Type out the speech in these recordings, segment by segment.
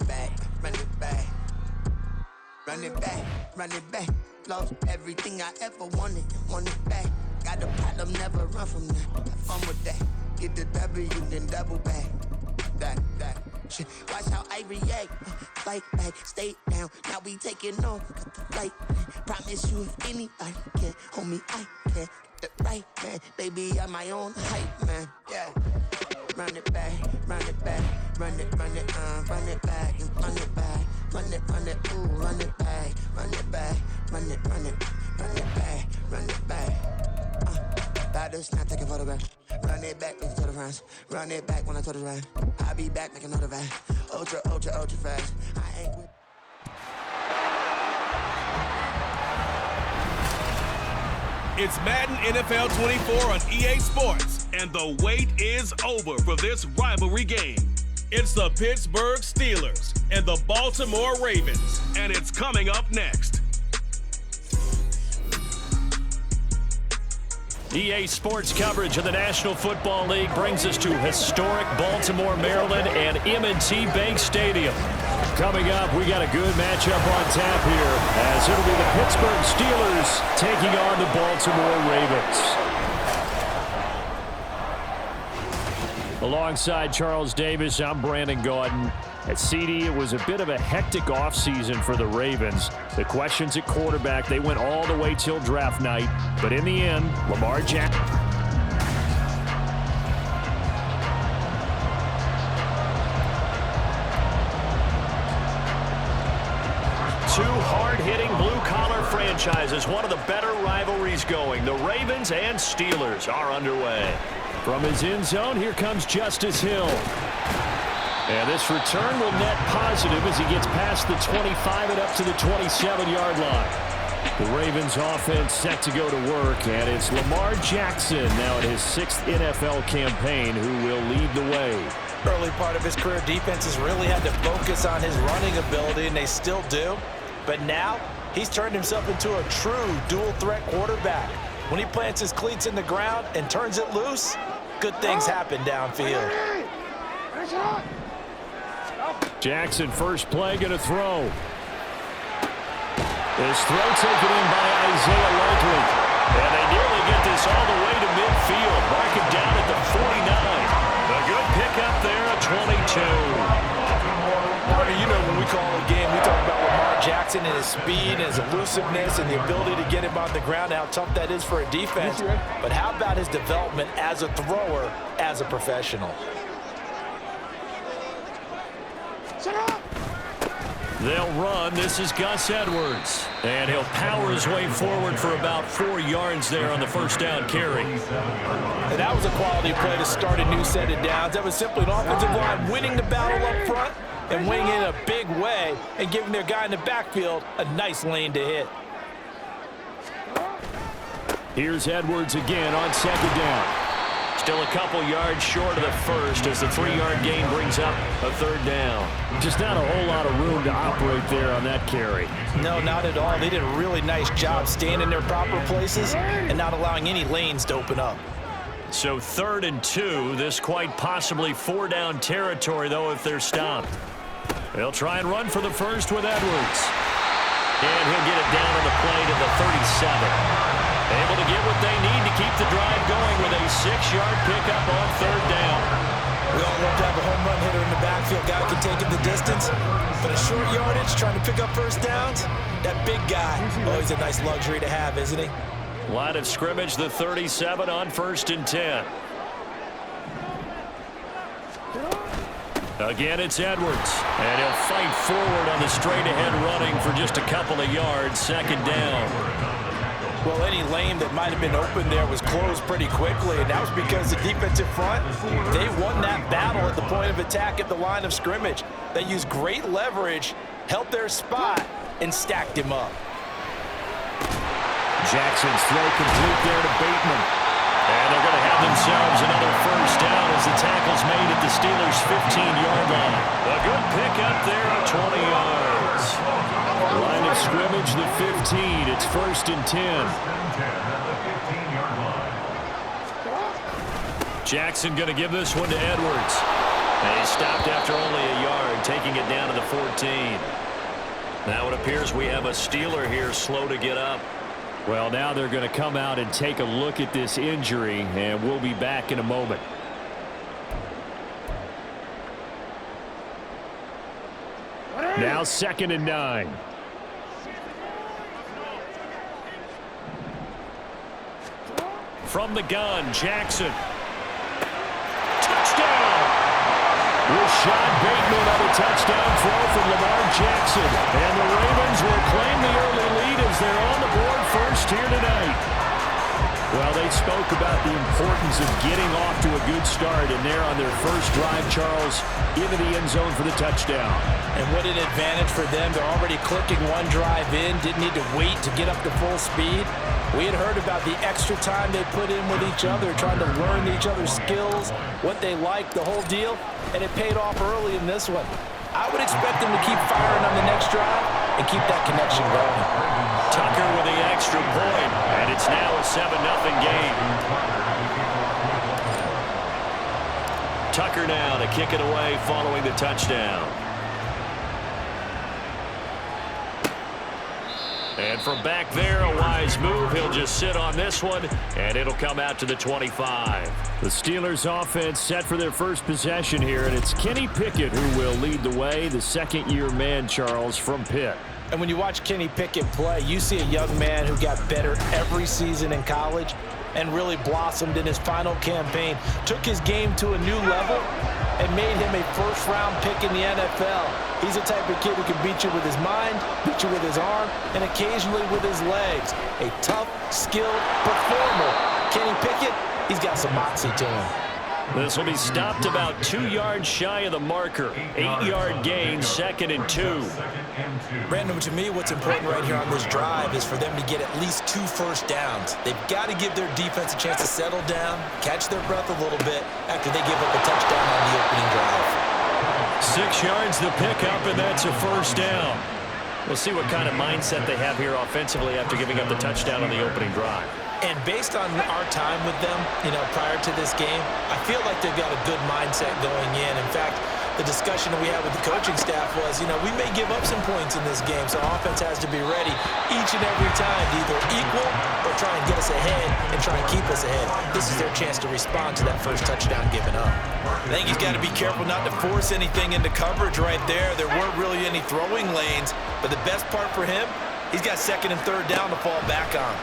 it back, run it back. Run it back, run it back. Lost everything I ever wanted, want it back. Got a problem, never run from that. Have fun with that. Get the W, then double back. That shit. Watch how I react. Fight back, stay down. Now we taking off. Got the flight. Promise you, if anybody can, homie, I can. Get the right man, baby, I'm my own hype man. Yeah. Run it back, run it back, run it back, and run it back, run it, ooh, run it back, run it back, run it back, run it back. Battles not taking photograph. Run it back, make it to the rounds. Run it back when I told it right. I'll be back, make another ride. Ultra, ultra, ultra fast. I ain't with. It's Madden NFL 24 on EA Sports, and the wait is over for this rivalry game. It's the Pittsburgh Steelers and the Baltimore Ravens, and it's coming up next. EA Sports coverage of the National Football League brings us to historic Baltimore, Maryland, and M&T Bank Stadium. Coming up, we got a good matchup on tap here, as it'll be the Pittsburgh Steelers taking on the Baltimore Ravens. Alongside Charles Davis, I'm Brandon Gaudin. At CD, it was a bit of a hectic offseason for the Ravens. The questions at quarterback, they went all the way till draft night. But in the end, Lamar Jackson. Two hard-hitting blue-collar franchises, one of the better rivalries going. The Ravens and Steelers are underway. From his end zone, here comes Justice Hill. And this return will net positive as he gets past the 25 and up to the 27-yard line. The Ravens offense set to go to work, and it's Lamar Jackson now in his 6th NFL campaign who will lead the way. Early part of his career, defenses really had to focus on his running ability, and they still do. But now, he's turned himself into a true dual-threat quarterback. When he plants his cleats in the ground and turns it loose, good things happen downfield. Jackson, first play, going to throw. This throw taken in by Isaiah Likely. And they nearly get this all the way to midfield. Mark it down at the 49. A good pickup there at 22. You know, when we call a game, we talk about Lamar Jackson and his speed and his elusiveness and the ability to get him on the ground, how tough that is for a defense. But how about his development as a thrower, as a professional? They'll run. This is Gus Edwards. And he'll power his way forward for about 4 yards there on the first down carry. And that was a quality play to start a new set of downs. That was simply an offensive line winning the battle up front and winning in a big way and giving their guy in the backfield a nice lane to hit. Here's Edwards again on second down. Still a couple yards short of the first as the 3-yard gain brings up a third down. Just not a whole lot of room to operate there on that carry. No, not at all. They did a really nice job staying in their proper places and not allowing any lanes to open up. So 3rd and 2, this quite possibly 4-down territory, though, if they're stopped. They'll try and run for the first with Edwards. And he'll get it down on the play to the 37. Able to get what they need to keep the drive going with a 6-yard pickup on 3rd down. We all love to have a home run hitter in the backfield. Guy can take it the distance. But a short yardage, trying to pick up first downs, that big guy, always a nice luxury to have, isn't he? Line of scrimmage, the 37 on 1st and 10. Again, it's Edwards. And he'll fight forward on the straight-ahead running for just a couple of yards, 2nd down. Well, any lane that might have been open there was closed pretty quickly, and that was because the defensive front, they won that battle at the point of attack at the line of scrimmage. They used great leverage, held their spot, and stacked him up. Jackson's throw complete there to Bateman. And they're going to have themselves another first down as the tackle's made at the Steelers' 15-yard line. A good pickup there at 20 yards. Line of scrimmage, the 15. It's 1st and 10. Jackson going to give this one to Edwards. They stopped after only a yard, taking it down to the 14. Now it appears we have a Steeler here slow to get up. Well, now they're going to come out and take a look at this injury, and we'll be back in a moment. Now 2nd and 9. From the gun, Jackson. Touchdown! Rashad Bateman on a touchdown throw from Lamar Jackson. And the Ravens will claim the early lead as they're on the board first here tonight. Well, they spoke about the importance of getting off to a good start, and they're on their first drive, Charles, into the end zone for the touchdown. And what an advantage for them. They're already clicking one drive in, didn't need to wait to get up to full speed. We had heard about the extra time they put in with each other, trying to learn each other's skills, what they like, the whole deal, and it paid off early in this one. I would expect them to keep firing on the next drive and keep that connection going. Tucker with the extra point, and it's now a 7-0 game. Tucker now to kick it away following the touchdown. And from back there, a wise move. He'll just sit on this one, and it'll come out to the 25. The Steelers offense set for their first possession here, and it's Kenny Pickett who will lead the way, the second-year man, Charles, from Pitt. And when you watch Kenny Pickett play, you see a young man who got better every season in college and really blossomed in his final campaign, took his game to a new level, and made him a first-round pick in the NFL. He's the type of kid who can beat you with his mind, beat you with his arm, and occasionally with his legs. A tough, skilled performer. Kenny Pickett, he's got some moxie to him. This will be stopped about 2 yards shy of the marker. 8-yard gain, 2nd and 2. Brandon, to me, what's important right here on this drive is for them to get at least 2 first downs. They've got to give their defense a chance to settle down, catch their breath a little bit after they give up a touchdown on the opening drive. 6 yards the pickup, and that's a first down. We'll see what kind of mindset they have here offensively after giving up the touchdown on the opening drive. And based on our time with them, prior to this game, I feel like they've got a good mindset going in. In fact, the discussion that we had with the coaching staff was, we may give up some points in this game, so offense has to be ready each and every time to either equal or try and get us ahead and try and keep us ahead. This is their chance to respond to that first touchdown given up. I think he's got to be careful not to force anything into coverage right there. There weren't really any throwing lanes, but the best part for him, he's got 2nd and 3rd down to fall back on.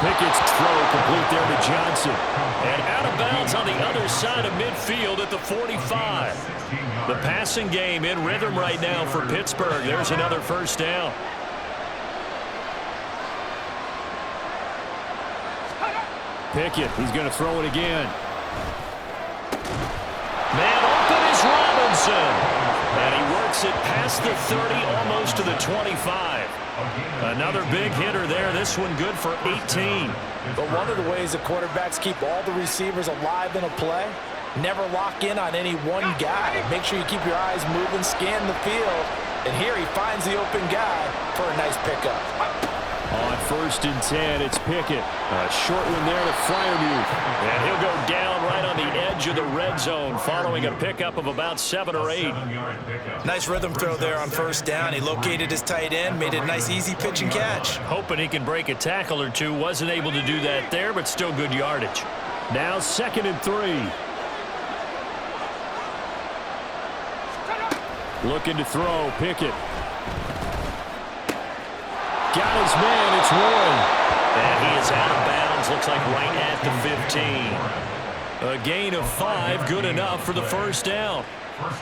Pickett's throw complete there to Johnson. And out of bounds on the other side of midfield at the 45. The passing game in rhythm right now for Pittsburgh. There's another first down. Pickett, he's going to throw it again. Man open is Robinson. And he works it past the 30, almost to the 25. Another big hitter there. This one good for 18. But one of the ways the quarterbacks keep all the receivers alive in a play, never lock in on any one guy. Make sure you keep your eyes moving, scan the field. And here he finds the open guy for a nice pickup. On 1st and 10, it's Pickett. A short one there to Freiermuth. And he'll go down right on the edge of the red zone following a pickup of about 7 or 8. Nice rhythm throw there on 1st down. He located his tight end, made it a nice easy pitch and catch. Hoping he can break a tackle or two. Wasn't able to do that there, but still good yardage. Now 2nd and 3. Looking to throw, Pickett. Got his man, it's Warren. And he is out of bounds, looks like right at the 15. A gain of 5, good enough for the first down.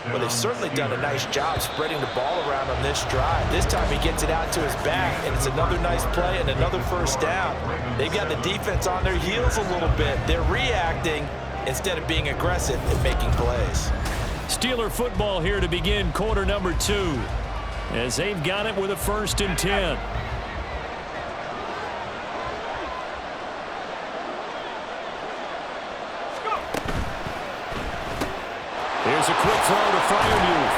Well, they've certainly done a nice job spreading the ball around on this drive. This time he gets it out to his back, and it's another nice play and another first down. They've got the defense on their heels a little bit. They're reacting instead of being aggressive and making plays. Steeler football here to begin quarter number 2, as they've got it with a 1st and 10. Here's a quick throw to Freiermuth.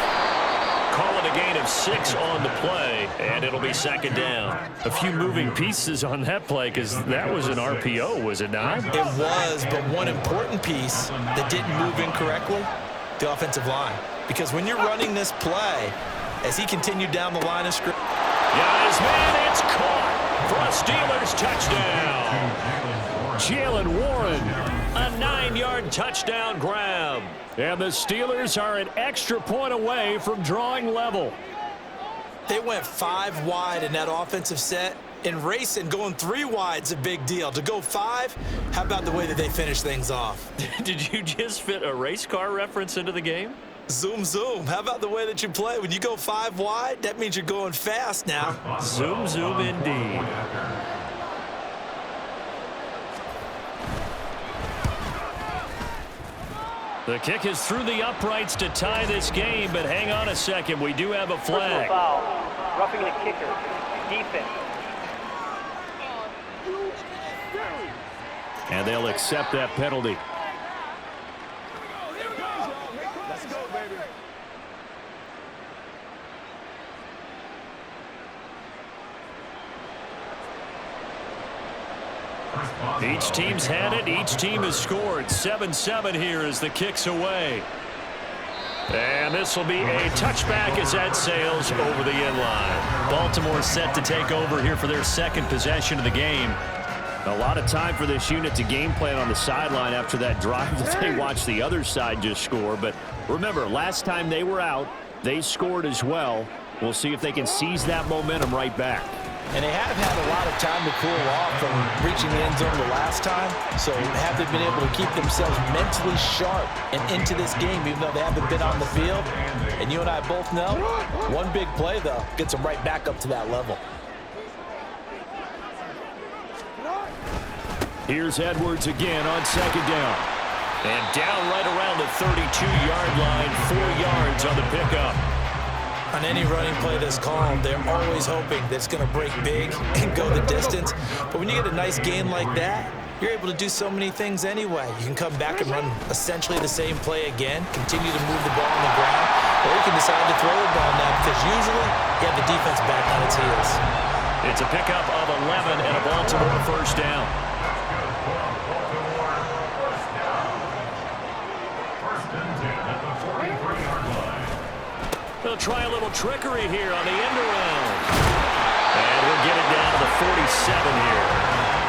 call it a gain of 6 on the play, and it'll be second down. A few moving pieces on that play because that was an RPO, was it not? It was, but one important piece that didn't move incorrectly, the offensive line. Because when you're running this play, as he continued down the line of scrimmage. Got his man, it's caught for a Steelers touchdown. Jalen Warren. A 9-yard touchdown grab. And the Steelers are an extra point away from drawing level. They went 5 wide in that offensive set. And racing, going 3 wide's a big deal. To go 5, how about the way that they finish things off? Did you just fit a race car reference into the game? Zoom, zoom. How about the way that you play? When you go 5 wide, that means you're going fast now. Zoom, zoom indeed. The kick is through the uprights to tie this game, but hang on a second. We do have a flag. Foul. Roughing the kicker. Defense. And they'll accept that penalty. Each team's had it. Each team has scored. 7-7 here as the kick's away. And this will be a touchback as that sails over the end line. Baltimore set to take over here for their second possession of the game. A lot of time for this unit to game plan on the sideline after that drive that they watched the other side just score. But remember, last time they were out, they scored as well. We'll see if they can seize that momentum right back. And they have had a lot of time to cool off from reaching the end zone the last time. So have they been able to keep themselves mentally sharp and into this game, even though they haven't been on the field? And you and I both know, one big play, though, gets them right back up to that level. Here's Edwards again on second down. And down right around the 32-yard line, 4 yards on the pickup. On any running play that's called, they're always hoping that it's going to break big and go the distance. But when you get a nice gain like that, you're able to do so many things anyway. You can come back and run essentially the same play again, continue to move the ball on the ground, or you can decide to throw the ball now because usually you have the defense back on its heels. It's a pickup of 11 and a Baltimore first down. They'll try a little trickery here on the end around. And we'll get it down to the 47 here.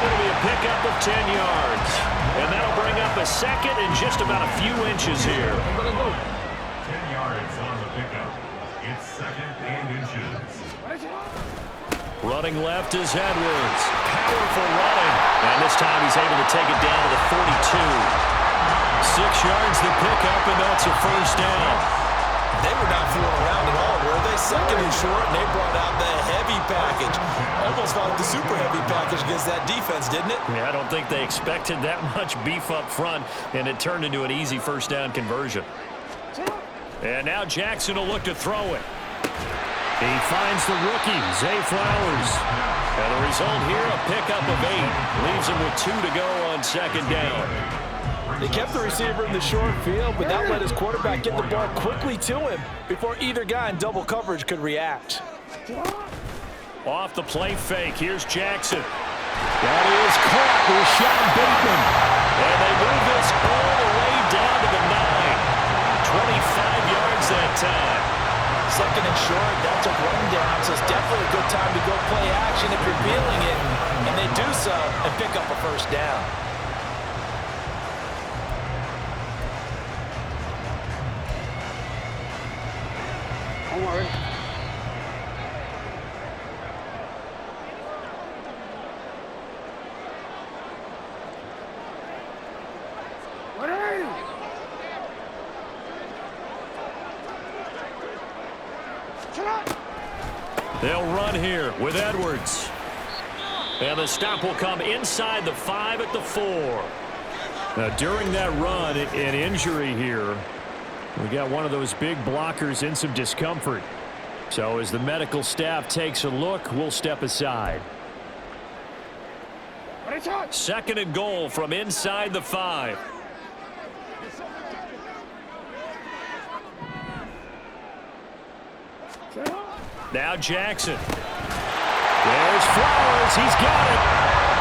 It'll be a pickup of 10 yards. And that'll bring up a second and just about a few inches here. 10 yards on the pickup. It's second and inches. Running left is Edwards. Powerful running. And this time he's able to take it down to the 42. 6 yards the pickup, and that's a first down. They were not fooling around at all, were they? Second and short, and they brought out the heavy package. Almost felt like the super heavy package against that defense, didn't it? Yeah, I don't think they expected that much beef up front, and it turned into an easy first down conversion. And now Jackson will look to throw it. He finds the rookie, Zay Flowers. And the result here, a pickup of 8. Leaves him with 2 to go on second down. They kept the receiver in the short field, but that let his quarterback get the ball quickly to him before either guy in double coverage could react. Off the play fake, here's Jackson. That is caught with Sean Bateman. And they move this all the way down to the 9. 25 yards that time. Second and short, that's a rundown, so it's definitely a good time to go play action if you're feeling it. And they do so and pick up a first down. Don't worry. What are you? They'll run here with Edwards. And the stop will come inside the 5 at the 4. Now, during that run, an injury here. We got one of those big blockers in some discomfort. So as the medical staff takes a look, we'll step aside. Second and goal from inside the 5. Now Jackson. There's Flowers. He's got it.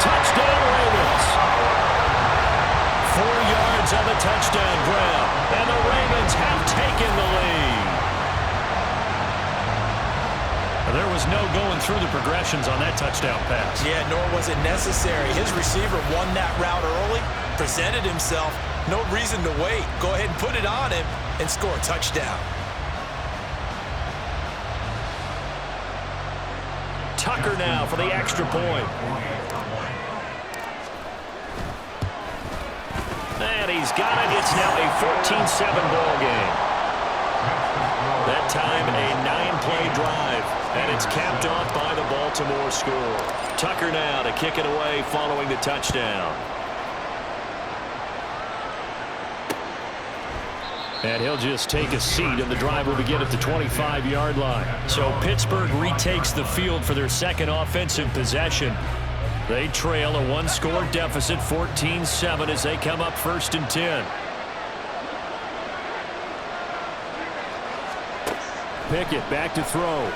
Touchdown Ravens. 4 yards on the touchdown grab. And the Ravens have taken the lead. There was no going through the progressions on that touchdown pass. Yeah, nor was it necessary. His receiver won that route early, presented himself. No reason to wait. Go ahead and put it on him and score a touchdown. Tucker now for the extra point. And he's got it. It's now a 14-7 ball game. That time a 9-play drive, and it's capped off by the Baltimore score. Tucker now to kick it away following the touchdown. And he'll just take a seat, and the drive will begin at the 25-yard line. So Pittsburgh retakes the field for their second offensive possession. They trail a 1-score deficit, 14-7, as they come up 1st and 10. Pickett back to throw.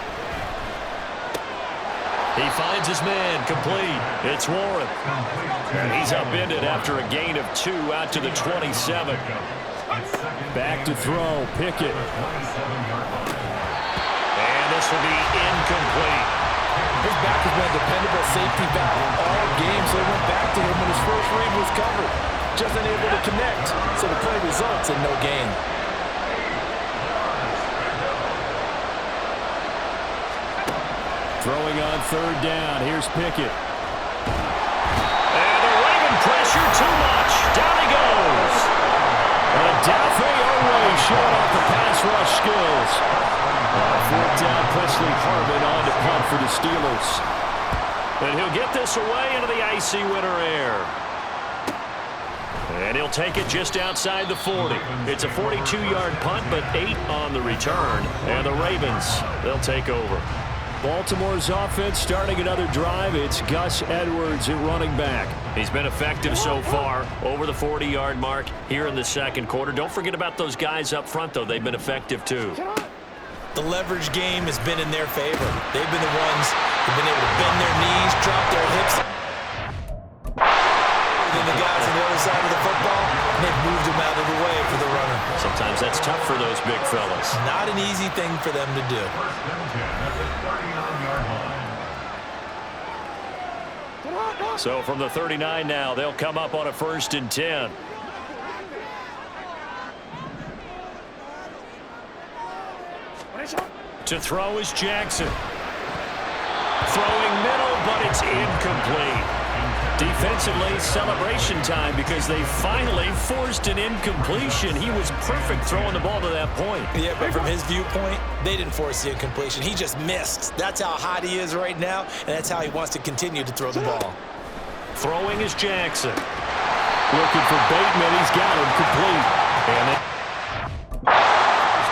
He finds his man, complete. It's Warren. He's upended after a gain of 2 out to the 27. Back to throw, Pickett. And this will be incomplete. His back has been a dependable safety valve all game, so he went back to him when his first read was covered. Just unable to connect, so the play results in no gain. Throwing on 3rd down, here's Pickett. And the Raven pressure too much. Down he goes. Dafe always showing off the pass rush skills. 4th down, Presley Harmon on to punt for the Steelers. And he'll get this away into the icy winter air. And he'll take it just outside the 40. It's a 42-yard punt, but 8 on the return. And the Ravens, they'll take over. Baltimore's offense starting another drive. It's Gus Edwards at running back. He's been effective so far, over the 40-yard mark here in the second quarter. Don't forget about those guys up front, though. They've been effective, too. The leverage game has been in their favor. They've been the ones who've been able to bend their knees, drop their hips. And the guys on the other side of the football, they've moved them out of the way for the runner. Sometimes that's tough for those big fellas. Not an easy thing for them to do. So from the 39 now, they'll come up on a 1st and 10. To throw is Jackson. Throwing middle, but it's incomplete. Defensively, celebration time because they finally forced an incompletion. He was perfect throwing the ball to that point. Yeah, but from his viewpoint, they didn't force the incompletion. He just missed. That's how hot he is right now, and that's how he wants to continue to throw the ball. Throwing is Jackson. Looking for Bateman. He's got him complete. And it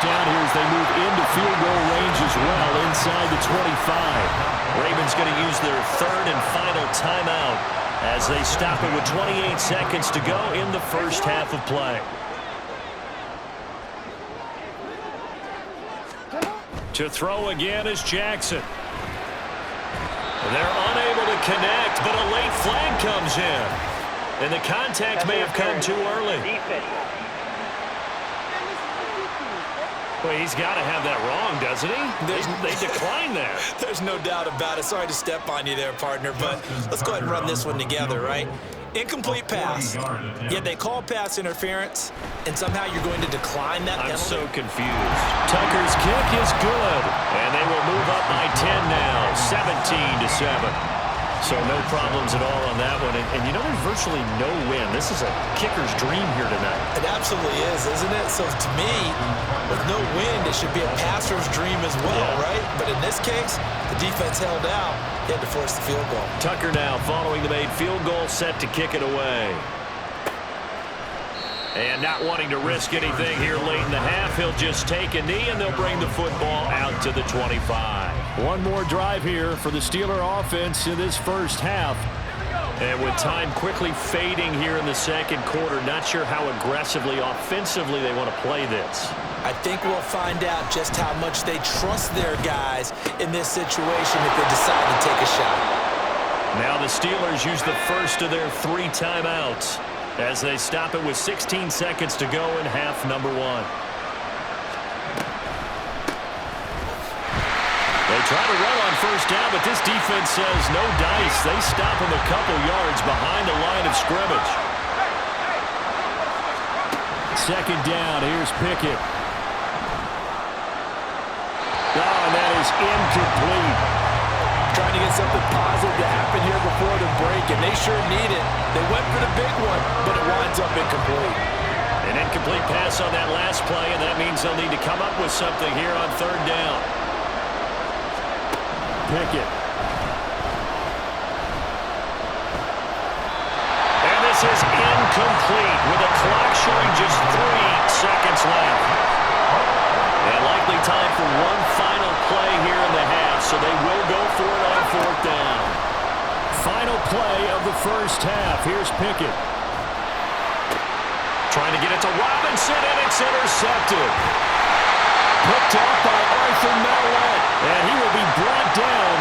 down here as they move into field goal range as well inside the 25. Ravens going to use their 3rd and final timeout as they stop it with 28 seconds to go in the first half of play. To throw again is Jackson. They're unable to connect, but a late flag comes in. And the contact may have come too early. Well, he's got to have that wrong, doesn't he? They declined there. There's no doubt about it. Sorry to step on you there, partner, but let's go ahead and run this one together, right? Incomplete pass. Yet they call pass interference, and somehow you're going to decline that penalty. I'm so confused. Tucker's kick is good, and they will move up by 10 now, 17-7. So no problems at all on that one. And you know, there's virtually no win. This is a kicker's dream here tonight. It absolutely is, isn't it? So to me, with no win, it should be a passer's dream as well, right? But in this case, the defense held out. They had to force the field goal. Tucker now following the made field goal, set to kick it away. And not wanting to risk anything here late in the half, he'll just take a knee, and they'll bring the football out to the 25. One more drive here for the Steeler offense in this first half. And with time quickly fading here in the second quarter, not sure how aggressively, offensively they want to play this. I think we'll find out just how much they trust their guys in this situation if they decide to take a shot. Now the Steelers use the first of their 3 timeouts as they stop it with 16 seconds to go in half number 1. They try to run on first down, but this defense says no dice. They stop him a couple yards behind the line of scrimmage. Second down, here's Pickett. Oh, and that is incomplete. Trying to get something positive to happen here before the break, and they sure need it. They went for the big one, but it winds up incomplete. An incomplete pass on that last play, and that means they'll need to come up with something here on third down. Pickett. And this is incomplete with a clock showing just 3 seconds left. And likely time for one final play here in the half, so they will go for it on fourth down. Final play of the first half. Here's Pickett. Trying to get it to Robinson, and it's intercepted. Picked off by Arthur Mallett, and he will be brought down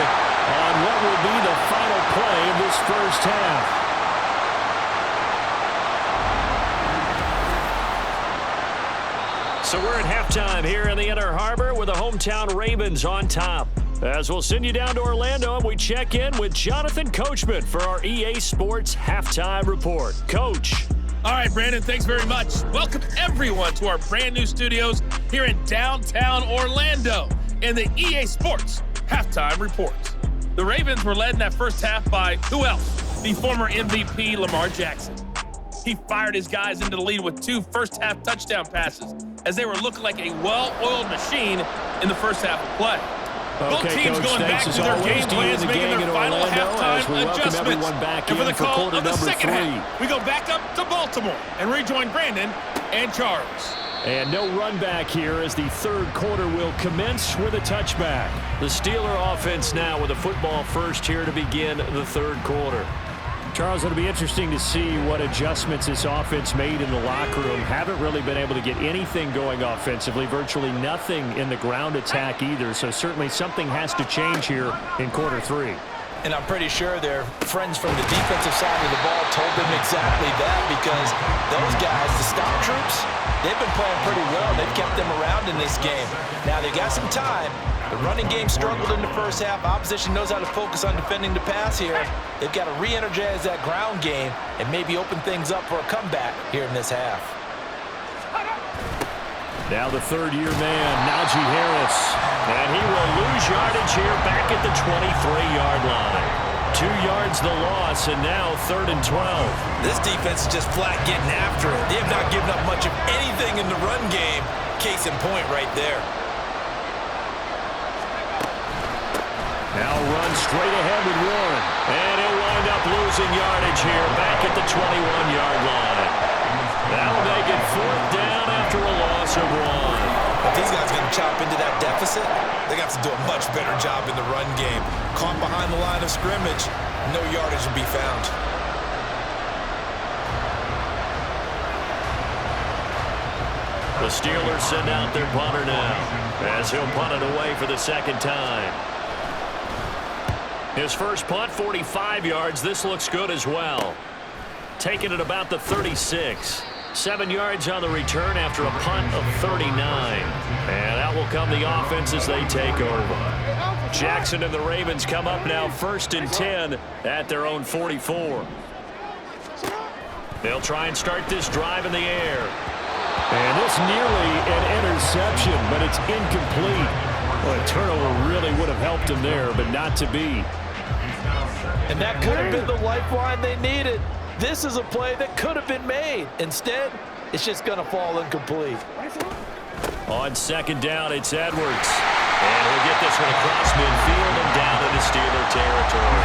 on what will be the final play of this first half. So we're at halftime here in the Inner Harbor with the hometown Ravens on top. As we'll send you down to Orlando, and we check in with Jonathan Coachman for our EA Sports Halftime Report. Coach. All right, Brandon, thanks very much. Welcome, everyone, to our brand new studios here in downtown Orlando in the EA Sports Halftime Report. The Ravens were led in that first half by who else? The former MVP, Lamar Jackson. He fired his guys into the lead with 2 first-half touchdown passes as they were looking like a well-oiled machine in the first half of play. Both teams Coach, going back to their game plans, making their final halftime adjustments. And for the call of the second half, we go back up to Baltimore and rejoin Brandon and Charles. And no run back here as the third quarter will commence with a touchback. The Steeler offense now with a football first here to begin the third quarter. Charles, it'll be interesting to see what adjustments this offense made in the locker room. Haven't really been able to get anything going offensively, virtually nothing in the ground attack either. So certainly something has to change here in quarter 3. And I'm pretty sure their friends from the defensive side of the ball told them exactly that, because those guys, the stop troops, they've been playing pretty well. They've kept them around in this game. Now they got some time. The running game struggled in the first half. Opposition knows how to focus on defending the pass here. They've got to re-energize that ground game and maybe open things up for a comeback here in this half. Now the third-year man, Najee Harris. And he will lose yardage here back at the 23-yard line. 2 yards the loss, and now 3rd and 12. This defense is just flat getting after it. They have not given up much of anything in the run game. Case in point right there. Now run straight ahead with Warren. And he'll wind up losing yardage here back at the 21-yard line. That'll make it 4th down after a loss of 1. If these guys are going to chop into that deficit, they got to do a much better job in the run game. Caught behind the line of scrimmage, no yardage will be found. The Steelers send out their punter now as he'll punt it away for the second time. His first punt, 45 yards. This looks good as well. Taking it about the 36. 7 yards on the return after a punt of 39. And out will come the offense as they take over. Jackson and the Ravens come up now 1st and 10 at their own 44. They'll try and start this drive in the air. And this nearly an interception, but it's incomplete. Well, a turnover really would have helped him there, but not to be. And that could have been the lifeline they needed. This is a play that could have been made. Instead, it's just going to fall incomplete. On second down, it's Edwards. And he'll get this one across midfield and down into Steeler territory.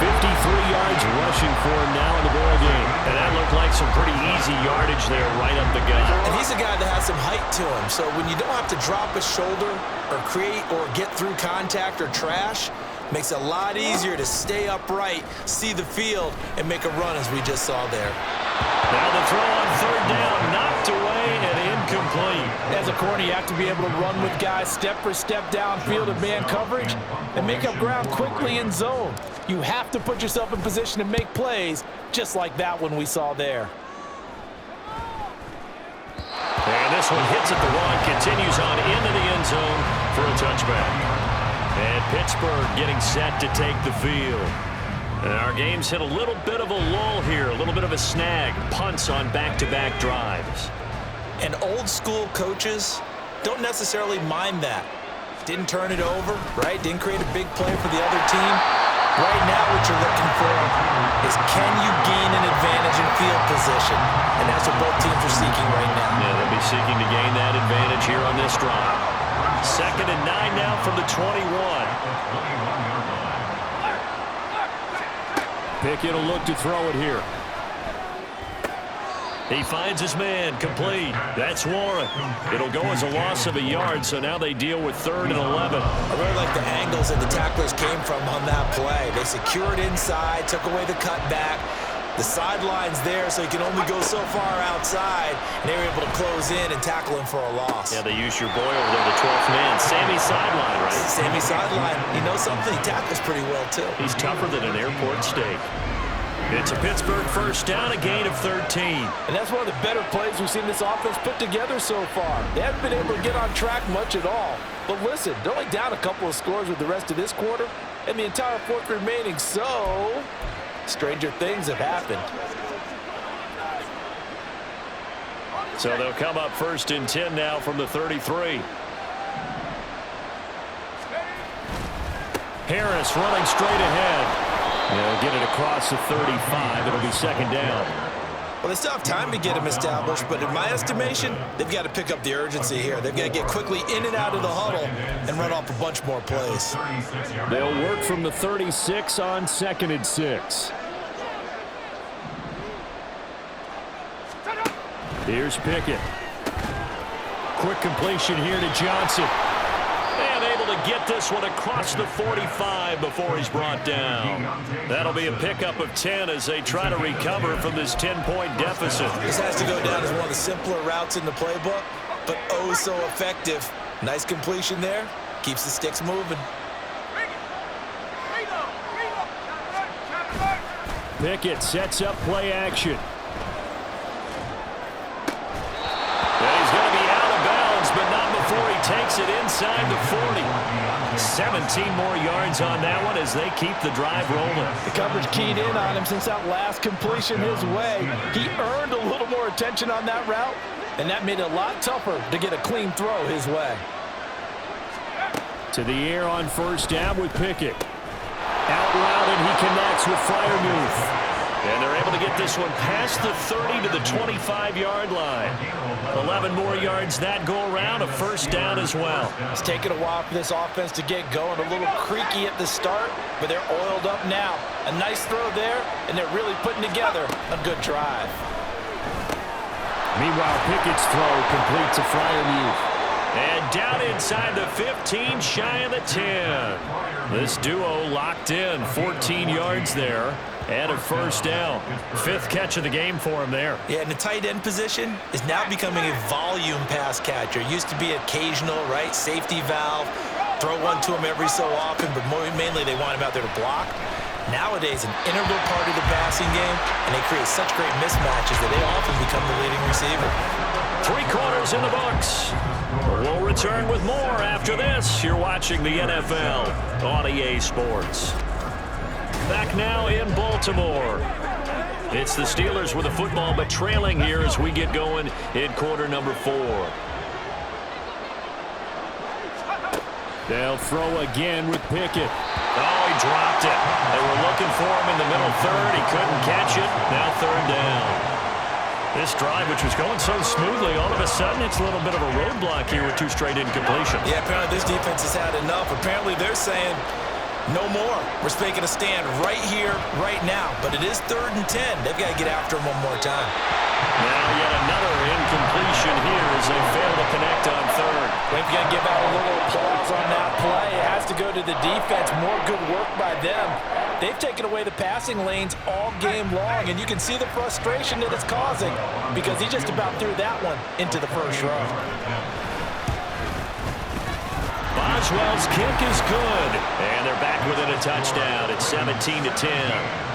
53 yards rushing for him now in the ball game. And that looked like some pretty easy yardage there right up the gut. And he's a guy that has some height to him. So when you don't have to drop a shoulder or create or get through contact or trash, makes it a lot easier to stay upright, see the field, and make a run as we just saw there. Now the throw on third down, knocked away and incomplete. As a corner, you have to be able to run with guys step for step downfield in man coverage and make up ground quickly in zone. You have to put yourself in position to make plays, just like that one we saw there. And this one hits at the one, continues on into the end zone for a touchback. And Pittsburgh getting set to take the field. And our game's hit a little bit of a lull here, a little bit of a snag. Punts on back-to-back drives. And old school coaches don't necessarily mind that. Didn't turn it over, right? Didn't create a big play for the other team. Right now what you're looking for is, can you gain an advantage in field position? And that's what both teams are seeking right now. Yeah, they'll be seeking to gain that advantage here on this drive. 2nd and 9 now from the 21. Pickett will look to throw it here. He finds his man, complete. That's Warren. It'll go as a loss of a yard, so now they deal with 3rd and 11. I really like the angles that the tacklers came from on that play. They secured inside, took away the cutback. The sideline's there, so he can only go so far outside, and they were able to close in and tackle him for a loss. Yeah, they use your boy over there, the 12th man. Sammy sideline, right? Sammy sideline. You know something? He tackles pretty well, too. He's tougher than an airport steak. It's a Pittsburgh first down, a gain of 13. And that's one of the better plays we've seen this offense put together so far. They haven't been able to get on track much at all. But listen, they're only down a couple of scores with the rest of this quarter and the entire 4th remaining, so stranger things have happened. So they'll come up 1st and 10 now from the 33. Harris running straight ahead. They'll get it across the 35. It'll be 2nd down. Well, they still have time to get him established, but in my estimation, they've got to pick up the urgency here. They've got to get quickly in and out of the huddle and run off a bunch more plays. They'll work from the 36 on 2nd and 6. Here's Pickett. Quick completion here to Johnson. And able to get this one across the 45 before he's brought down. That'll be a pickup of 10 as they try to recover from this 10-point deficit. This has to go down as one of the simpler routes in the playbook, but oh so effective. Nice completion there. Keeps the sticks moving. Pickett sets up play action. And he's going to be out of bounds, but not before he takes it inside the 40. 17 more yards on that one as they keep the drive rolling. The coverage keyed in on him since that last completion his way. He earned a little more attention on that route, and that made it a lot tougher to get a clean throw his way. To the air on 1st down with Pickett. Out route, and he connects with Freiermuth. And they're able to get this one past the 30 to the 25-yard line. 11 more yards that go around, a 1st down as well. It's taken a while for this offense to get going. A little creaky at the start, but they're oiled up now. A nice throw there, and they're really putting together a good drive. Meanwhile, Pickett's throw complete to Freiermuth. And down inside the 15, shy of the 10. This duo locked in, 14 yards there. And a 1st down. 5th catch of the game for him there. Yeah, and the tight end position is now becoming a volume pass catcher. Used to be occasional, right? Safety valve. Throw one to him every so often, but mainly they want him out there to block. Nowadays, an integral part of the passing game, and they create such great mismatches that they often become the leading receiver. 3 quarters in the books. We'll return with more after this. You're watching the NFL on EA Sports. Back now in Baltimore. It's the Steelers with the football, but trailing here as we get going in quarter number 4. They'll throw again with Pickett. Oh, he dropped it. They were looking for him in the middle 3rd. He couldn't catch it. Now 3rd down. This drive, which was going so smoothly, all of a sudden it's a little bit of a roadblock here with 2 straight incompletions. Yeah, apparently this defense has had enough. Apparently they're saying, no more. We're making a stand right here, right now. But it is 3rd and 10. They've got to get after him one more time. Now yet another incompletion here as they fail to connect on 3rd. We've got to give out a little applause on that play. It has to go to the defense. More good work by them. They've taken away the passing lanes all game long, and you can see the frustration that it's causing because he just about threw that one into the first row. Boswell's kick is good, and they're back within a touchdown. It's 17-10.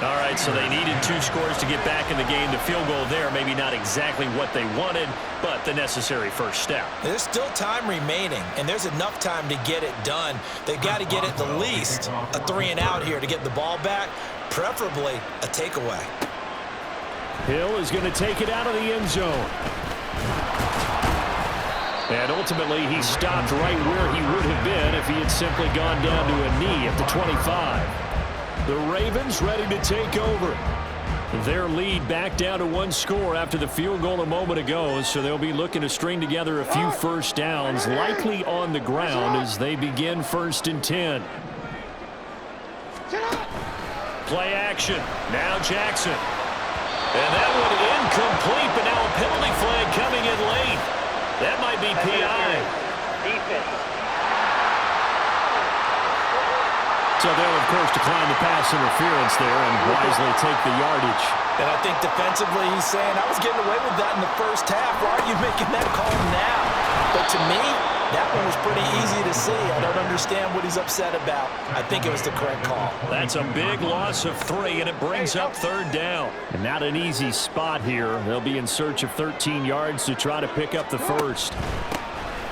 All right, so they needed 2 scores to get back in the game. The field goal there, maybe not exactly what they wanted, but the necessary first step. There's still time remaining, and there's enough time to get it done. They've got to get at the least a 3-and-out here to get the ball back, preferably a takeaway. Hill is going to take it out of the end zone. And ultimately, he stopped right where he would have been if he had simply gone down to a knee at the 25. The Ravens ready to take over. Their lead back down to 1 score after the field goal a moment ago, so they'll be looking to string together a few first downs, likely on the ground as they begin 1st and 10. Play action. Now Jackson. And that one incomplete, but now a penalty flag coming in late. That might be PI. Defense. So they'll, of course, decline the pass interference there and wisely take the yardage. And I think defensively he's saying, I was getting away with that in the first half. Why are you making that call now? But to me, that one was pretty easy to see. I don't understand what he's upset about. I think it was the correct call. That's a big loss of 3, and it brings up 3rd down. And not an easy spot here. They'll be in search of 13 yards to try to pick up the first.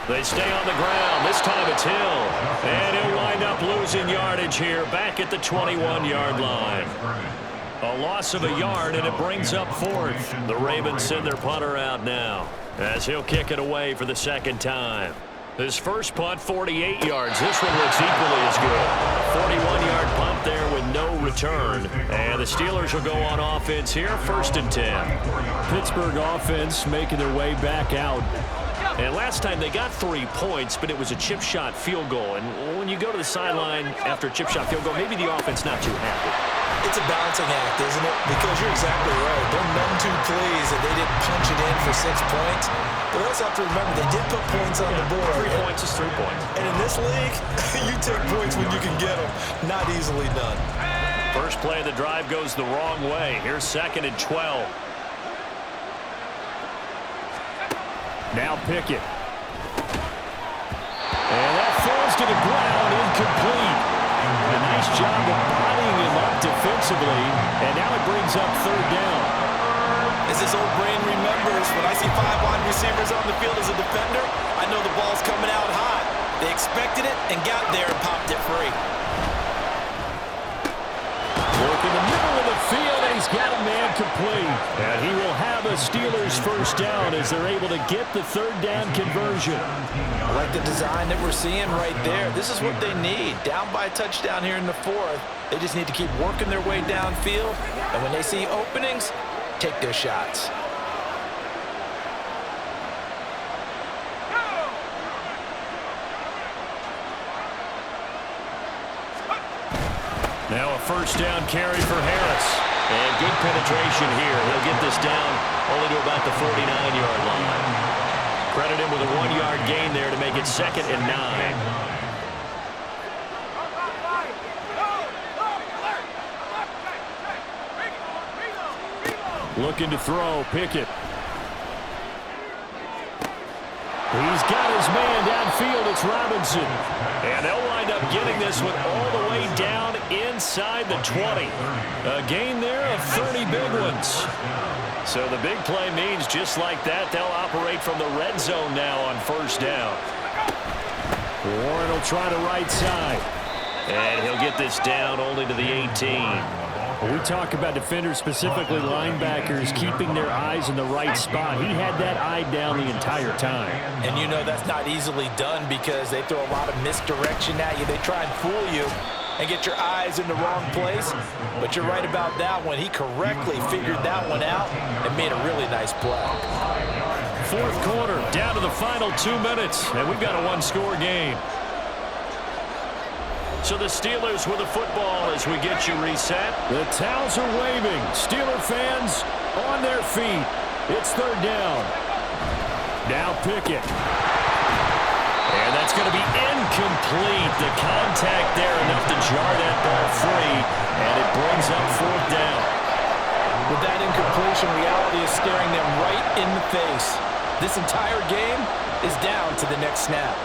They stay on the ground. This time it's Hill. And he'll wind up losing yardage here back at the 21-yard line. A loss of a yard, and it brings up 4th. The Ravens send their punter out now as he'll kick it away for the 2nd time. His first punt, 48 yards. This one looks equally as good. A 41-yard punt there with no return. And the Steelers will go on offense here, 1st and 10. Pittsburgh offense making their way back out. And last time they got 3 points, but it was a chip shot field goal. And when you go to the sideline after a chip shot field goal, maybe the offense not too happy. It's a balancing act, isn't it? Because you're exactly right. They're none too pleased that they didn't punch it in for 6 points. But we also have to remember they did put points on the board. 3 points is 3 points. And in this league, you take points when you can get them. Not easily done. First play of the drive goes the wrong way. Here's 2nd and 12. Now Pickett. And that falls to the ground, incomplete. A nice job of bodying him up defensively, and now it brings up 3rd down. As his old brain remembers, when I see 5 wide receivers on the field as a defender, I know the ball's coming out hot. They expected it and got there and popped it free. Work in the middle of the field, and he's got a man complete. And he will have a Steelers first down as they're able to get the 3rd down conversion. I like the design that we're seeing right there. This is what they need. Down by a touchdown here in the 4th. They just need to keep working their way downfield. And when they see openings, take their shots. Now a first down carry for Harris. And good penetration here. He'll get this down only to about the 49-yard line. Credit him with a 1-yard gain there to make it 2nd and 9. Looking to throw, Pickett. He's got his man downfield. It's Robinson. And they'll wind up getting this one all the way down inside the 20. A gain there of 30 big ones. So the big play means just like that, they'll operate from the red zone now on first down. Warren will try the right side. And he'll get this down only to the 18. We talk about defenders, specifically linebackers, keeping their eyes in the right spot. He had that eye down the entire time. And you know that's not easily done because they throw a lot of misdirection at you. They try and fool you and get your eyes in the wrong place. But you're right about that one. He correctly figured that one out and made a really nice play. 4th quarter, down to the final 2 minutes, and we've got a 1-score game. So the Steelers with the football as we get you reset. The towels are waving. Steeler fans on their feet. It's 3rd down. Now Pickett. And that's going to be incomplete. incomplete. The contact there enough to jar that ball free, and it brings up fourth down. With that incompletion, reality is staring them right in the face. This entire game is down to the next snap.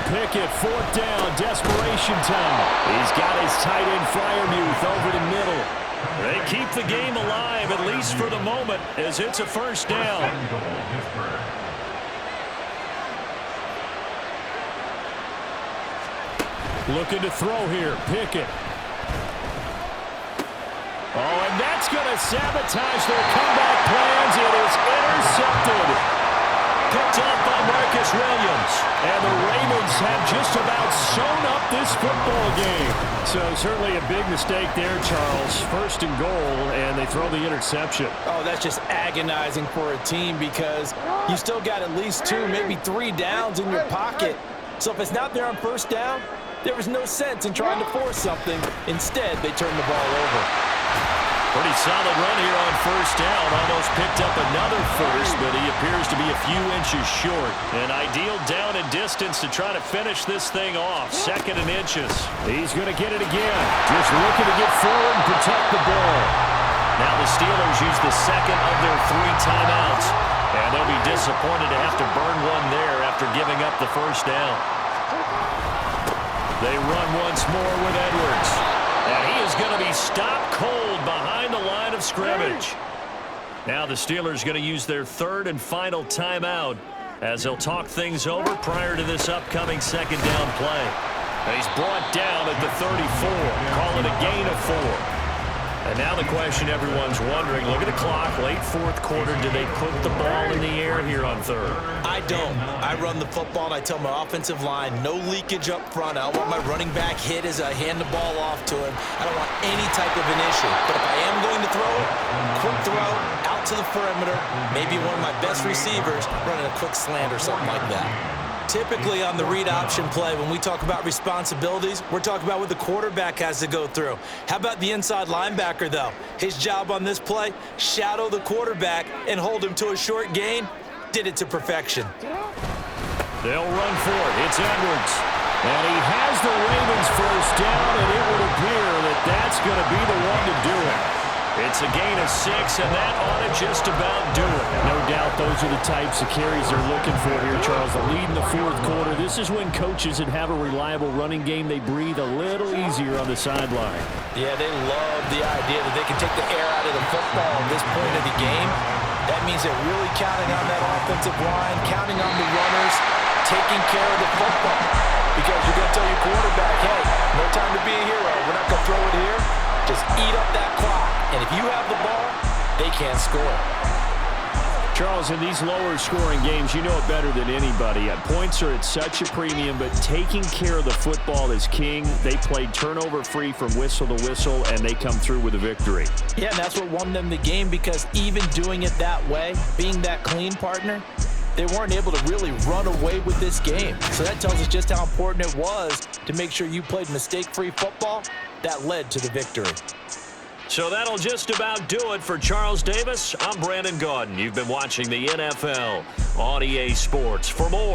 Pickett, fourth down, desperation time. He's got his tight end Fryermuth over the middle. They keep the game alive, at least for the moment, as it's a first down. Looking to throw here, Pickett. Oh, and that's going to sabotage their comeback plans. It is intercepted. Picked up by Marcus Williams. And the Ravens have just about sewn up this football game. So certainly a big mistake there, Charles. First and goal, and they throw the interception. Oh, that's just agonizing for a team because you still got at least 2, maybe 3 downs in your pocket. So if it's not there on first down, there was no sense in trying to force something. Instead, they turned the ball over. Pretty solid run here on first down. Almost picked up another first, but he appears to be a few inches short. An ideal down and distance to try to finish this thing off. 2nd and inches. He's going to get it again. Just looking to get forward and protect the ball. Now the Steelers use the 2nd of their 3 timeouts. And they'll be disappointed to have to burn one there after giving up the first down. They run once more with Edwards. And he is going to be stopped cold behind the line of scrimmage. Now the Steelers going to use their 3rd and final timeout as they'll talk things over prior to this upcoming 2nd down play. And he's brought down at the 34. Call it a gain of 4. And now the question everyone's wondering, look at the clock, late 4th quarter, do they put the ball in the air here on 3rd? I don't. I run the football and I tell my offensive line, no leakage up front. I don't want my running back hit as I hand the ball off to him. I don't want any type of an issue. But if I am going to throw it, quick throw, out to the perimeter, maybe one of my best receivers running a quick slant or something like that. Typically on the read option play, when we talk about responsibilities, we're talking about what the quarterback has to go through. How about the inside linebacker, though? His job on this play, shadow the quarterback and hold him to a short gain. Did it to perfection. They'll run for it. It's Edwards. And he has the Ravens first down, and it would appear that that's going to be the one to do it. It's a gain of 6, and that ought to just about do it. No doubt those are the types of carries they're looking for here, Charles. The lead in the 4th quarter. This is when coaches that have a reliable running game, they breathe a little easier on the sideline. Yeah, they love the idea that they can take the air out of the football at this point of the game. That means they're really counting on that offensive line, counting on the runners, taking care of the football. Because you're going to tell your quarterback, hey, no time to be a hero. We're not going to throw it here. Just eat up that clock. And if you have the ball, they can't score. Charles, in these lower-scoring games, you know it better than anybody. Points are at such a premium, but taking care of the football is king. They played turnover-free from whistle to whistle, and they come through with a victory. Yeah, and that's what won them the game because even doing it that way, being that clean partner, they weren't able to really run away with this game. So that tells us just how important it was to make sure you played mistake-free football. That led to the victory. So that'll just about do it for Charles Davis. I'm Brandon Gaudin. You've been watching the NFL on EA Sports. For more